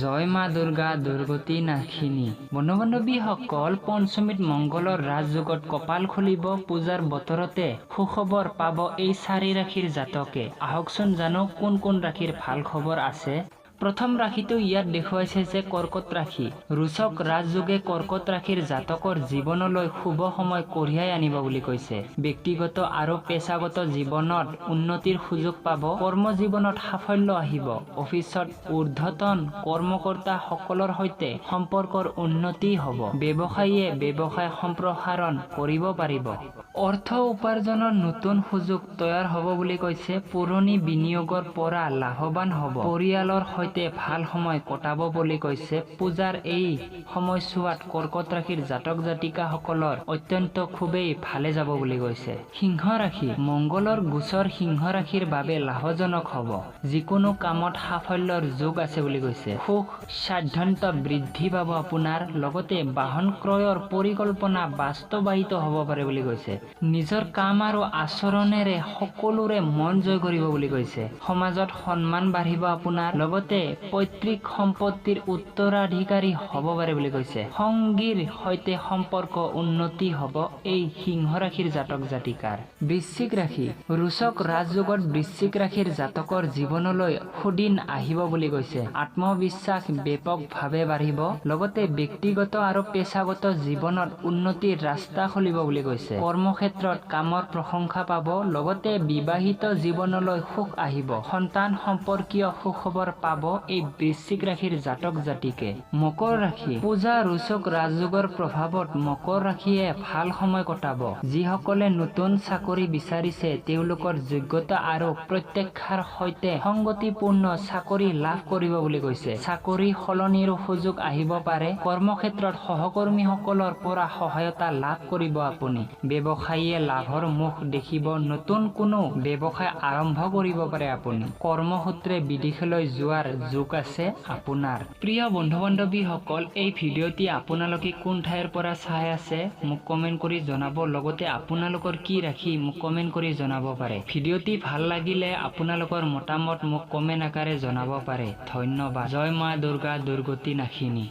জয় মা দুৰ্গা দুৰ্গতি নাশিনী। বন্ধু বান্ধৱীসকল, পঞ্চমীত মংগলৰ ৰাজযোগত কপাল খুলিব। পূজাৰ বতৰতে সুখবৰ পাব এই 4 ৰাশিৰ জাতকে। আহকচোন জানো কোন কোন ৰাশিৰ ভাল খবৰ আছে। প্ৰথম ৰাশিটো ইয়াত দেখুৱাইছে যে কৰ্কট ৰাশি। ৰোচক ৰাজযোগে কৰ্কট ৰাশিৰ জাতকৰ জীৱনলৈ শুভ সময় কঢ়িয়াই আনিব বুলি কৈছে। ব্যক্তিগত আৰু পেছাগত জীৱনত উন্নতিৰ সুযোগ পাব। কৰ্ম জীৱনত সাফল্য আহিব। অফিচত ঊৰ্ধ্বতন কৰ্মকৰ্তা সকলৰ সৈতে সম্পৰ্কৰ উন্নতি হ'ব। ব্যৱসায়ীয়ে ব্যৱসায় সম্প্ৰসাৰণ কৰিব পাৰিব। অৰ্থ উপাৰ্জনৰ নতুন সুযোগ তৈয়াৰ হ'ব বুলি কৈছে। পুৰণি বিনিয়োগৰ পৰা লাভৱান হ'ব। পৰিয়ালৰ সৈতে ভাল সময় কটাব বুলি কৈছে। পূজাৰ এই সময়ছোৱাত কৰ্কট ৰাশিৰ জাতক জাতিকাসকলৰ অত্যন্ত খুবেই ভালে যাব বুলি কৈছে। সিংহ ৰাশি। মংগলৰ গোচৰ সিংহ ৰাশিৰ বাবে লাভজনক হ'ব। যিকোনো কামত সাফল্যৰ যোগ আছে বুলি কৈছে। সুখ স্বাধীনতা বৃদ্ধি পাব আপোনাৰ। লগতে বাহন ক্ৰয়ৰ পৰিকল্পনা বাস্তৱায়িত হ'ব পাৰে বুলি কৈছে। নিজৰ কাম আৰু আচৰণেৰে সকলোৰে মন জয় কৰিব বুলি কৈছে। সমাজত সন্মান বাঢ়িব আপোনাৰ। লগতে পৈতৃক সম্পত্তিৰ উত্তৰাধিকাৰী হ'ব পাৰে বুলি কৈছে। সংগীৰ সৈতে সম্পৰ্ক উন্নতি হ'ব এই সিংহ ৰাশিৰ জাতক জাতিকাৰ। বৃশ্চিক ৰাশি। ৰোচক ৰাজযোগত বৃশ্চিক ৰাশিৰ জাতকৰ জীৱনলৈ সুদিন আহিব বুলি কৈছে। আত্মবিশ্বাস ব্যাপকভাৱে বাঢ়িব। লগতে ব্যক্তিগত আৰু পেছাগত জীৱনত উন্নতিৰ ৰাস্তা খুলিব বুলি কৈছে। কৰ্মক্ষেত্ৰত কামৰ প্ৰশংসা পাব। লগতে বিবাহিত জীৱনলৈ সুখ আহিব। সন্তান সম্পৰ্কীয় সুখবৰ পাব এই বৃশ্চিক ৰাশিৰ জাতক জাতিকে। মকৰ ৰাশি। পূজা ৰোচক ৰাজযোগৰ প্ৰভাৱত মকৰ ৰাশিয়ে ভাল সময় কটাব। যিসকলে নতুন চাকৰি বিচাৰিছে তেওঁলোকৰ যোগ্যতা আৰু প্ৰত্যাশাৰ সৈতে সংগতিপূৰ্ণ চাকৰি লাভ কৰিব বুলি কৈছে। চাকৰি সলনিৰো সুযোগ আহিব পাৰে। কৰ্মক্ষেত্ৰত সহকৰ্মীসকলৰ পৰা সহায়তা লাভ কৰিব আপুনি। ব্যৱসায়ীয়ে লাভৰ মুখ দেখিব। নতুন কোনো ব্যৱসায় আৰম্ভ কৰিব পাৰে আপুনি। কৰ্মসূত্ৰে বিদেশলৈ যোৱাৰ যোগ আছে আপোনাৰ। প্ৰিয় বন্ধু বান্ধৱীসকল, এই ভিডিঅ'টি আপোনালোকে কোন ঠাইৰ পৰা চাই আছে মোক কমেণ্ট কৰি জনাব। লগতে আপোনালোকৰ কি ৰাশি মোক কমেণ্ট কৰি জনাব পাৰে। ভিডিঅ'টি ভাল লাগিলে আপোনালোকৰ মতামত মোক কমেণ্ট আকাৰে জনাব পাৰে। ধন্যবাদ। জয় মা দুৰ্গা দুৰ্গতি নাশিনী।